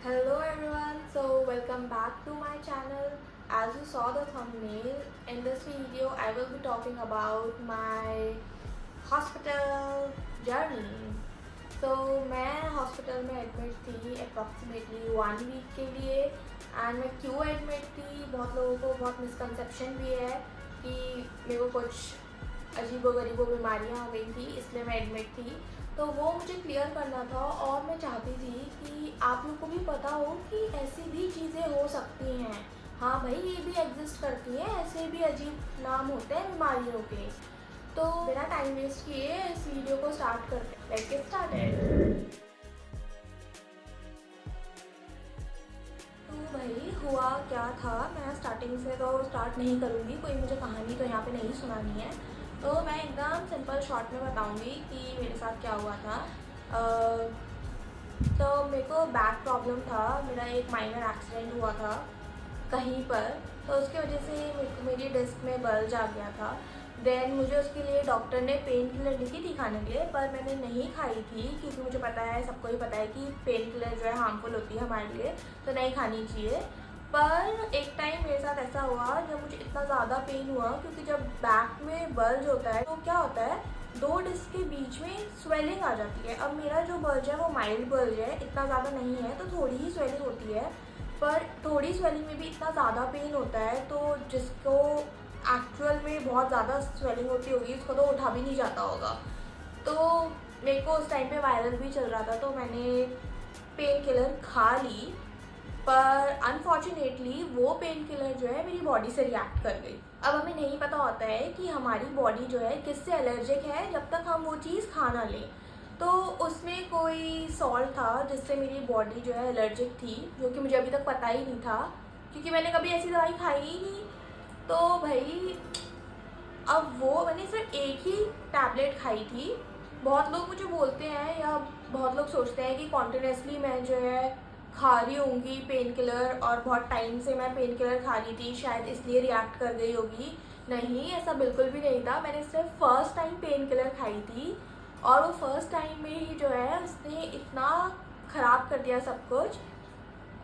Hello everyone, so welcome back to my channel. As you saw the thumbnail, in this video I will be talking about my hospital journey. So मैं hospital में admit थी approximately 1 week के लिए and मैं क्यों admit थी, बहुत लोगों को बहुत मिसकंसेप्शन भी है कि मेरे को कुछ अजीबो-गरीबो बीमारियाँ हो गई थी इसलिए मैं एडमिट थी। तो वो मुझे क्लियर करना था और मैं चाहती थी कि आप लोग को भी पता हो कि ऐसी भी चीज़ें हो सकती हैं। हाँ भाई, ये भी एग्जिस्ट करती हैं, ऐसे भी अजीब नाम होते हैं बीमारियों के। तो बिना टाइम वेस्ट किए इस वीडियो को स्टार्ट करते हैं। Let's get started. तो भाई हुआ क्या था, मैं स्टार्टिंग से तो स्टार्ट नहीं करूँगी, कोई मुझे कहानी तो यहाँ पे नहीं सुनानी है। तो मैं एकदम सिंपल शॉर्ट में बताऊंगी कि मेरे साथ क्या हुआ था। तो मेरे को बैक प्रॉब्लम था, मेरा एक माइनर एक्सीडेंट हुआ था कहीं पर, तो उसकी वजह से मेरी डिस्क में बल्ज आ गया था। देन मुझे उसके लिए डॉक्टर ने पेन किलर लिखी थी खाने के लिए, पर मैंने नहीं खाई थी क्योंकि मुझे पता है, सबको ही पता है कि पेन किलर जो है हार्मफुल होती है हमारे लिए, तो नहीं खानी चाहिए। पर एक टाइम मेरे साथ ऐसा हुआ जब मुझे इतना ज़्यादा पेन हुआ, क्योंकि जब बैक में बल्ज होता है तो क्या होता है, दो डिस्क के बीच में स्वेलिंग आ जाती है। अब मेरा जो बल्ज है वो माइल्ड बल्ज है, इतना ज़्यादा नहीं है, तो थोड़ी ही स्वेलिंग होती है। पर थोड़ी स्वेलिंग में भी इतना ज़्यादा पेन होता है, तो जिसको एक्चुअल में बहुत ज़्यादा स्वेलिंग होती होगी उसको तो उठा भी नहीं जाता होगा। तो मेरे को उस टाइम पे वायरल भी चल रहा था, तो मैंने पेन किलर खा ली। पर अनफॉर्चुनेटली वो पेन किलर जो है मेरी बॉडी से रिएक्ट कर गई। अब हमें नहीं पता होता है कि हमारी बॉडी जो है किससे एलर्जिक है जब तक हम वो चीज़ खा ना लें। तो उसमें कोई सॉल्ट था जिससे मेरी बॉडी जो है एलर्जिक थी, जो कि मुझे अभी तक पता ही नहीं था क्योंकि मैंने कभी ऐसी दवाई खाई ही नहीं। तो भाई अब वो मैंने सिर्फ एक ही टैबलेट खाई थी। बहुत लोग मुझे बोलते हैं या बहुत लोग सोचते हैं कि कॉन्टिन्यूसली मैं जो है खा रही होंगी पेन किलर, और बहुत टाइम से मैं पेन किलर खा रही थी, शायद इसलिए रिएक्ट कर गई होगी। नहीं, ऐसा बिल्कुल भी नहीं था। मैंने सिर्फ फर्स्ट टाइम पेन किलर खाई थी और वो फर्स्ट टाइम में ही जो है उसने इतना ख़राब कर दिया सब कुछ।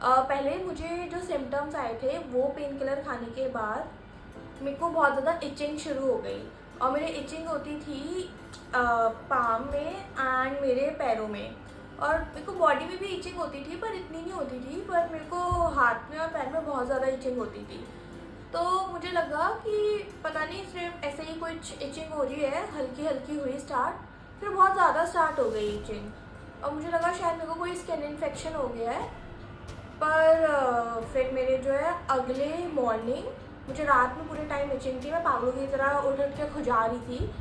पहले मुझे जो सिम्टम्स आए थे वो पेन किलर खाने के बाद मेरे को बहुत ज़्यादा इचिंग शुरू हो गई, और मेरे इचिंग होती थी पाम में एंड मेरे पैरों में, और मेरे को बॉडी में भी इचिंग होती थी पर इतनी नहीं होती थी, पर मेरे को हाथ में और पैर में बहुत ज़्यादा इचिंग होती थी। तो मुझे लगा कि पता नहीं सिर्फ ऐसे ही कुछ इचिंग हो रही है, हल्की हल्की हुई स्टार्ट, फिर बहुत ज़्यादा स्टार्ट हो गई इचिंग, और मुझे लगा शायद मेरे को कोई स्किन इन्फेक्शन हो गया है। पर फिर मेरे जो है अगले मॉर्निंग, मुझे रात में पूरे टाइम इचिंग थी, मैं पागलों की तरह उठ उठ के खुजा रही थी।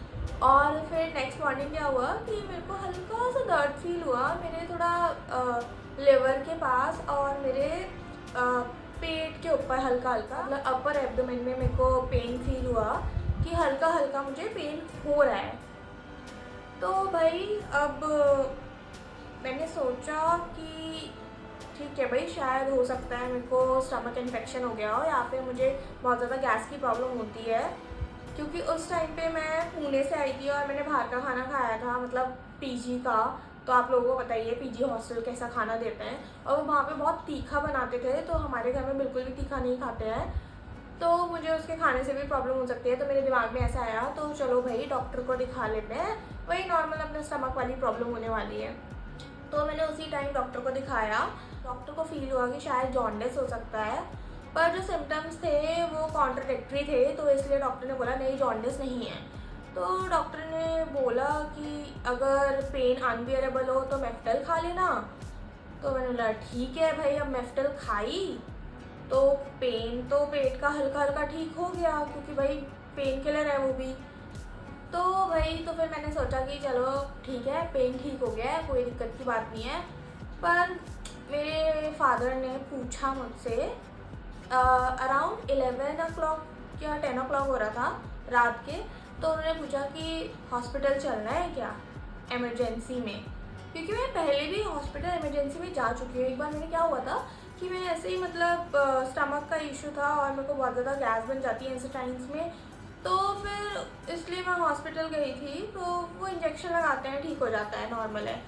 और फिर नेक्स्ट मॉर्निंग क्या हुआ कि मेरे को हल्का सा दर्द फील हुआ मेरे थोड़ा लिवर के पास और मेरे पेट के ऊपर, हल्का हल्का मतलब अपर एब्डोमेन में मेरे को पेन फील हुआ कि हल्का हल्का मुझे पेन हो रहा है। तो भाई अब मैंने सोचा कि ठीक है भाई, शायद हो सकता है मेरे को स्टमक इन्फेक्शन हो गया हो, या फिर मुझे बहुत ज़्यादा गैस की प्रॉब्लम होती है, क्योंकि उस टाइम पे मैं पुणे से आई थी और मैंने बाहर का खाना खाया था, मतलब पीजी का। तो आप लोगों को पता ही है पीजी हॉस्टल कैसा खाना देते हैं, और वो वहाँ पे बहुत तीखा बनाते थे, तो हमारे घर में बिल्कुल भी तीखा नहीं खाते हैं, तो मुझे उसके खाने से भी प्रॉब्लम हो सकती है। तो मेरे दिमाग में ऐसा आया, तो चलो भाई डॉक्टर को दिखा लेते हैं, वही नॉर्मल अपने स्टमक वाली प्रॉब्लम होने वाली है। तो मैंने उसी टाइम डॉक्टर को दिखाया। डॉक्टर को फील हुआ कि शायद जॉन्डिस हो सकता है, पर जो सिम्टम्स थे वो कॉन्ट्राडिक्टरी थे, तो इसलिए डॉक्टर ने बोला नहीं, जॉन्डिस नहीं है। तो डॉक्टर ने बोला कि अगर पेन अनबियरेबल हो तो मेफ्टल खा लेना। तो मैंने बोला ठीक है भाई, अब मेफ्टल खाई तो पेन तो पेट का हल्का हल्का ठीक हो गया, क्योंकि भाई पेन किलर है वो भी। तो भाई तो फिर मैंने सोचा कि चलो ठीक है, पेन ठीक हो गया है, कोई दिक्कत की बात नहीं है। पर मेरे फादर ने पूछा मुझसे, अराउंड 11 o'clock या 10 o'clock हो रहा था रात के, तो उन्होंने पूछा कि हॉस्पिटल चलना है क्या इमरजेंसी में, क्योंकि मैं पहले भी हॉस्पिटल इमरजेंसी में जा चुकी हूँ। एक बार मैंने क्या हुआ था कि मैं ऐसे ही मतलब स्टमक का इशू था और मेरे को बहुत ज़्यादा गैस बन जाती है ऐसे टाइम्स में, तो फिर इसलिए मैं हॉस्पिटल गई थी। तो वो इंजेक्शन लगाते हैं, ठीक हो जाता है, नॉर्मल है।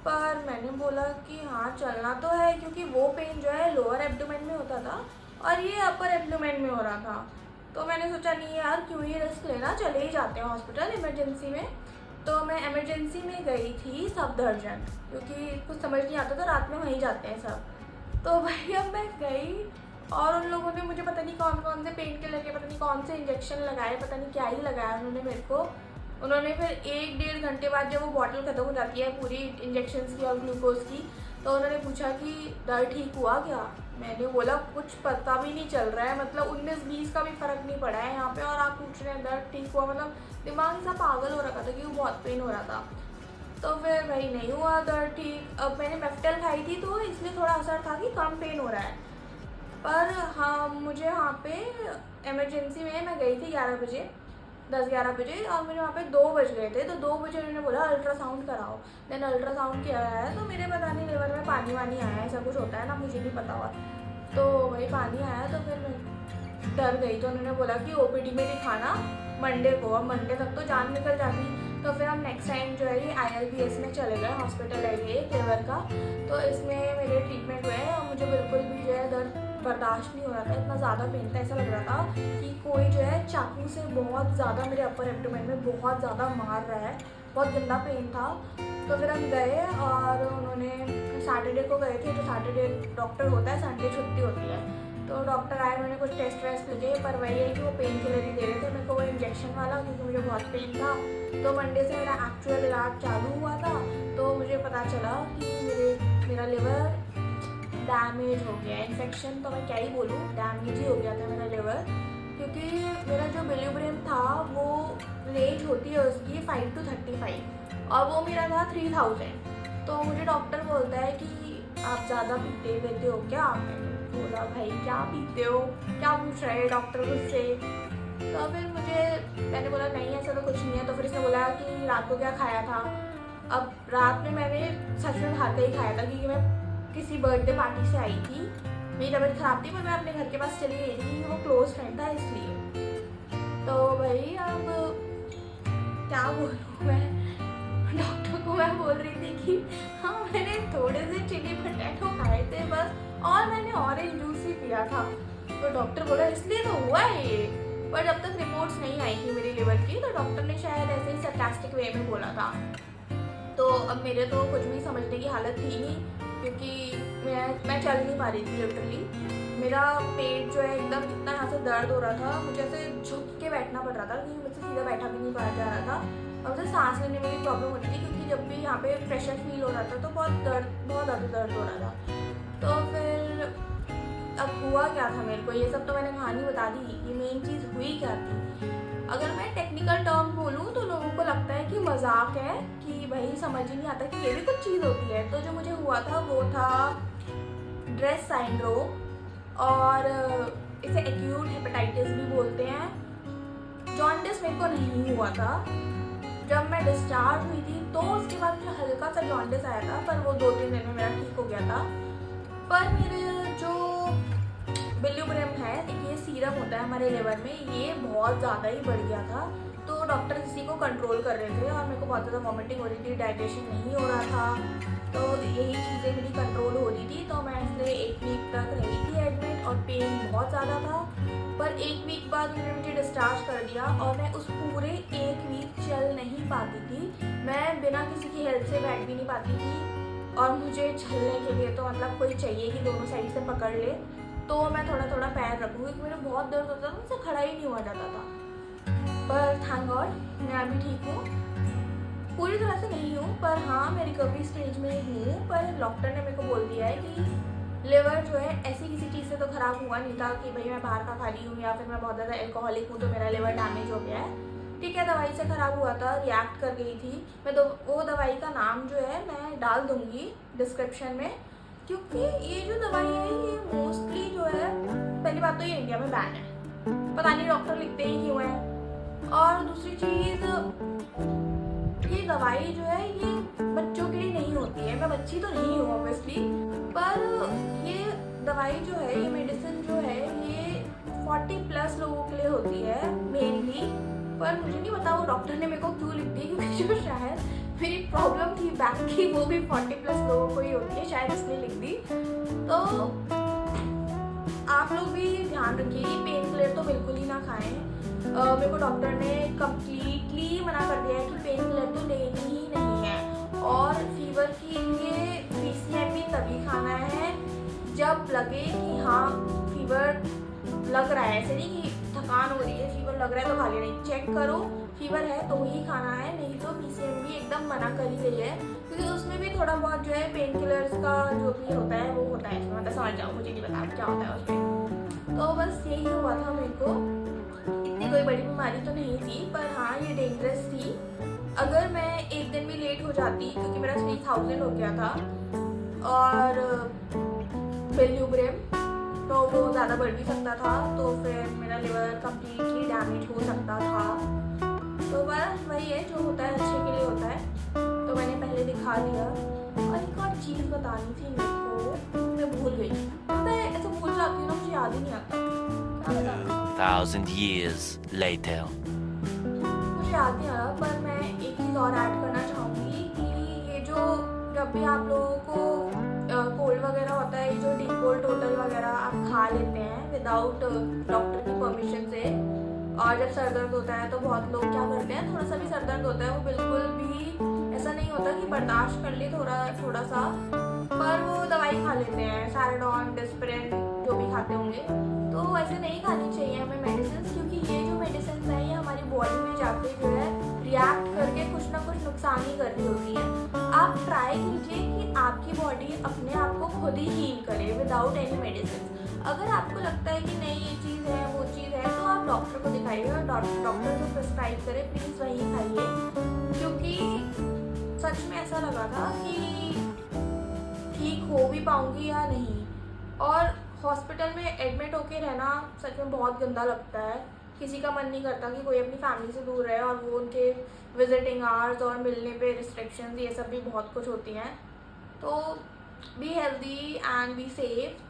पर मैंने बोला कि हाँ चलना तो है, क्योंकि वो पेन जो है लोअर एब्डोमेन में होता था और ये अपर एब्डोमेन में हो रहा था। तो मैंने सोचा नहीं यार क्यों ही रिस्क लेना, चले ही जाते हैं हॉस्पिटल इमरजेंसी में। तो मैं इमरजेंसी में गई थी सफदरजंग, क्योंकि कुछ समझ नहीं आता था, रात में वहीं जाते हैं सब। तो भाई अब मैं गई और उन लोगों ने मुझे पता नहीं कौन कौन से पेन किलर के, पता नहीं कौन से इंजेक्शन लगाए, पता नहीं क्या ही लगाया उन्होंने मेरे को। उन्होंने फिर 1-1.5 घंटे बाद जब वो बॉटल खत्म हो जाती है पूरी इंजेक्शन्स की और ग्लूकोज की, तो उन्होंने पूछा कि दर्द ठीक हुआ क्या। मैंने बोला कुछ पता भी नहीं चल रहा है, मतलब 19-20 का भी फ़र्क नहीं पड़ा है यहाँ पे और आप पूछ रहे हैं दर्द ठीक हुआ। मतलब दिमाग सा पागल हो रखा था कि वो बहुत पेन हो रहा था। तो फिर भाई नहीं हुआ दर्द ठीक। अब मैंने मेफ्टेल खाई थी तो इसलिए थोड़ा असर था कि कम पेन हो रहा है। पर हाँ मुझे वहाँ पे इमरजेंसी में मैं गई थी 11 बजे, 10-11 बजे, और मुझे वहाँ पे 2 बज गए थे। तो 2 बजे उन्होंने बोला अल्ट्रासाउंड कराओ। मैंने अल्ट्रासाउंड किया है तो मेरे पता नहीं लिवर में पानी वानी आया है, ऐसा कुछ होता है ना, मुझे नहीं पता हुआ। तो वही पानी आया तो फिर मैं डर गई। तो उन्होंने बोला कि ओपीडी में दिखाना मंडे को। अब मंडे तक तो जान निकल जाती। तो फिर हम नेक्स्ट टाइम जो है ये ILBS में चले गए, हॉस्पिटल है ये लिवर का। तो इसमें मेरे ट्रीटमेंट हुए और मुझे बिल्कुल भी जो है दर्द बर्दाश्त नहीं हो रहा था, इतना ज़्यादा पेन था। ऐसा लग रहा था कि कोई जो है चाकू से बहुत ज़्यादा मेरे अपर एब्डोमेन में बहुत ज़्यादा मार रहा है, बहुत गंदा पेन था। तो फिर हम गए और उन्होंने सैटरडे को गए थे, तो सैटरडे डॉक्टर होता है, संडे छुट्टी होती है। तो डॉक्टर आए, उन्होंने कुछ टेस्ट वेस्ट लिखे, पर वही है कि वो पेन किलर ही दे रहे थे मेरे को, वो इंजेक्शन वाला, क्योंकि मुझे बहुत पेन था। तो मंडे से मेरा एक्चुअल इलाज चालू हुआ था। तो मुझे पता चला कि मेरा लिवर डैमेज हो गया, इन्फेक्शन तो मैं क्या ही बोलूँ, डैमेज ही हो गया था मेरा लिवर। क्योंकि मेरा जो बिलिब्रेम था वो रेंज होती है उसकी 5 to 35 और वो मेरा था 3000। तो मुझे डॉक्टर बोलता है कि आप ज़्यादा पीते पीते हो क्या। मैंने बोला भाई क्या पीते हो, क्या पूछ रहे हैं डॉक्टर मुझसे। तो फिर मैंने बोला नहीं ऐसा तो कुछ नहीं है। तो फिर उसने बोला कि रात को क्या खाया था। अब रात में मैंने सच में बाहर का ही खाया था, क्योंकि मैं किसी बर्थडे पार्टी से आई थी, मेरी तबीयत खराब थी, पर मैं अपने घर के पास चली गई थी, वो क्लोज फ्रेंड था इसलिए। तो भाई अब क्या बोलूँ मैं, डॉक्टर को मैं बोल रही थी कि हाँ मैंने थोड़े से चिली पोटैटो खाए थे बस, और मैंने ऑरेंज जूस ही पिया था। तो डॉक्टर बोला इसलिए तो हुआ है ये। पर जब तक रिपोर्ट्स नहीं आई थी मेरी लिवर की, तो डॉक्टर ने शायद ऐसे ही सरकास्टिक वे में बोला था। तो अब मेरे तो कुछ भी समझने की हालत थी नहीं, क्योंकि मैं चल नहीं पा रही थी लिटरली। मेरा पेट जो है एकदम इतना यहाँ से दर्द हो रहा था, मुझे ऐसे झुक के बैठना पड़ रहा था, क्योंकि मुझसे सीधा बैठा भी नहीं पाया जा रहा था। और मुझे सांस लेने में भी प्रॉब्लम होती थी, क्योंकि जब भी यहाँ पे प्रेशर फील हो रहा था तो बहुत ज़्यादा दर्द हो रहा था। तो फिर अब हुआ क्या था मेरे को, ये सब तो मैंने कहानी बता दी, ये मेन चीज़ हुई क्या थी। अगर मैं टेक्निकल टर्म बोलूँ तो लोगों को लगता है कि मजाक है, कि भाई समझ ही नहीं आता कि ये भी कुछ चीज़ होती है। तो जो मुझे हुआ था वो था ड्रेस सिंड्रोम, और इसे एक्यूट हेपेटाइटिस भी बोलते हैं। जॉन्डिस मेरे को नहीं हुआ था। जब मैं डिस्चार्ज हुई थी तो उसके बाद मुझे हल्का सा जॉन्डिस आया था, पर वो 2-3 दिन में मेरा ठीक हो गया था। पर मेरे जो बिलिब्रेम है, एक ये सीरम होता है हमारे लिवर में, ये बहुत ज़्यादा ही बढ़ गया था। तो डॉक्टर इसी को कंट्रोल कर रहे थे और मेरे को बहुत ज़्यादा वॉमिटिंग हो रही थी, डाइजेशन नहीं हो रहा था। तो यही चीज़ें मेरी कंट्रोल हो रही थी। तो मैं इसलिए 1 वीक तक रही थी एडमिट, और पेन बहुत ज़्यादा था। पर 1 वीक बाद उन्होंने मुझे डिस्चार्ज कर दिया, और मैं उस पूरे 1 वीक चल नहीं पाती थी। मैं बिना किसी की हेल्प से बैठ भी नहीं पाती थी, और मुझे चलने के लिए तो मतलब कोई चाहिए कि दोनों साइड से पकड़ ले, तो मैं थोड़ा थोड़ा पैर रखूँ, क्योंकि मेरा बहुत दर्द होता था, मुझसे खड़ा ही नहीं हुआ जाता था। पर थैंक गॉड मैं अभी ठीक हूँ, पूरी तरह से नहीं हूँ, पर हाँ मैं रिकवरी स्टेज में हूँ। पर डॉक्टर ने मेरे को बोल दिया है कि लिवर जो है ऐसी किसी चीज़ से तो ख़राब हुआ नहीं था कि भाई मैं बाहर का खा रही हूँ या फिर मैं बहुत ज़्यादा एल्कोहलिक हूँ तो मेरा लिवर डैमेज हो गया है। ठीक है, दवाई से ख़राब हुआ था, रिएक्ट कर गई थी मैं। तो वो दवाई का नाम जो है मैं डाल दूँगी डिस्क्रिप्शन में, क्योंकि ये जो दवाई है ये मोस्टली जो है, पहली बात तो ये इंडिया में बैन है, पता नहीं डॉक्टर लिखते ही क्यों है। और दूसरी चीज़, ये दवाई जो है ये बच्चों के लिए नहीं होती है। मैं बच्ची तो नहीं हूँ ऑब्वियसली, पर ये दवाई जो है, ये मेडिसिन जो है, ये 40+ लोगों के लिए होती है मेनली। पर मुझे नहीं पता वो डॉक्टर ने मेरे को क्यों लिख दी, क्योंकि जो शायद मेरी प्रॉब्लम थी बैक की, वो भी 40+ लोगों को ही होती है, शायद इसलिए लिख दी। तो आप लोग भी ध्यान रखिए, पेन किलर तो बिल्कुल ही ना खाएं। मेरे को डॉक्टर ने कम्प्लीटली मना कर दिया है कि पेन किलर तो लेनी ही नहीं है। और फीवर के लिए PCM भी तभी खाना है जब लगे कि हाँ फीवर लग रहा है, ऐसे नहीं कि थकान हो रही है, फीवर लग रहा है तो खा लेना नहीं, चेक करो फीवर है तो ही खाना है, नहीं तो PCM भी एकदम मना कर ही रही है, क्योंकि उसमें भी थोड़ा बहुत जो है पेन किलर्स का जो भी होता है वो होता है, मतलब समझ जाओ, मुझे नहीं पता क्या होता है उसमें। तो बस यही हुआ था मेरे को, इतनी कोई बड़ी बीमारी तो नहीं थी, पर हाँ ये डेंजरस थी। अगर मैं एक दिन भी लेट हो जाती, क्योंकि मेरा 3000 हो गया था और बिल्यूब्रेम, तो वो ज़्यादा बढ़ भी सकता था, तो फिर मेरा लिवर कम्प्लीटली डैमेज हो सकता था। तो बस वही है, जो होता है अच्छे के लिए होता है, तो मैंने पहले दिखा दिया। और एक और चीज़ बतानी थी मेरे को, मैं भूल गई, पता है ऐसे भूल जाती हूँ ना, मुझे याद ही नहीं आता क्या बताना। 1000 years later. मुझे याद नहीं आ रहा, पर मैं एक चीज़ और ऐड करना चाहूँगी कि ये जो जब भी आप लोगों को कोल्ड वगैरह होता है, ये जो डिकोल टोटल वगैरह आप खा लेते हैं विदाउट डॉक्टर की परमिशन से, और जब सर दर्द होता है तो बहुत लोग क्या करते हैं, थोड़ा सा भी सर दर्द होता है वो बिल्कुल भी ऐसा नहीं होता कि बर्दाश्त कर ले थोड़ा सा, पर वो दवाई खा लेते हैं, सैराडोन, डिस्प्रिन जो भी खाते होंगे। तो ऐसे नहीं खानी चाहिए हमें मेडिसिन, क्योंकि ये जो मेडिसिन है ये हमारी बॉडी में जाके जो है रिएक्ट करके कुछ ना कुछ नुकसान ही कर रही होती है। आप ट्राई कीजिए कि आपकी बॉडी अपने आप को खुद ही हील करे विदाउट एनी मेडिसिन। अगर आपको लगता है कि नहीं ये चीज़ है वो चीज़ है, तो आप डॉक्टर को दिखाइए, और डॉक्टर जो प्रिस्क्राइब करे प्लीज़ वही खाइए, क्योंकि सच में ऐसा लगा था कि ठीक हो भी पाऊंगी या नहीं। और हॉस्पिटल में एडमिट होके रहना सच में बहुत गंदा लगता है, किसी का मन नहीं करता कि कोई अपनी फैमिली से दूर रहे, और वो उनके विजिटिंग आवर्स और मिलने पे रिस्ट्रिक्शंस ये सब भी बहुत कुछ होती हैं। तो be healthy and be safe.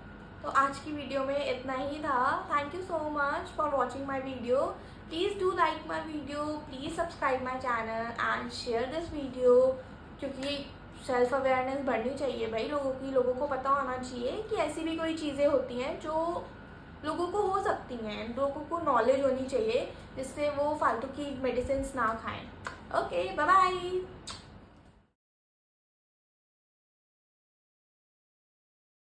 तो आज की वीडियो में इतना ही था। Thank you so much for watching my video. Please do like my video, please subscribe my channel and share this video, क्योंकि सेल्फ अवेयरनेस बढ़नी चाहिए भाई लोगों को पता होना चाहिए कि ऐसी भी कोई चीज़ें होती हैं जो लोगों को हो सकती हैं, लोगों को नॉलेज होनी चाहिए जिससे वो फालतू की मेडिसिन ना खाएं। Okay, bye bye.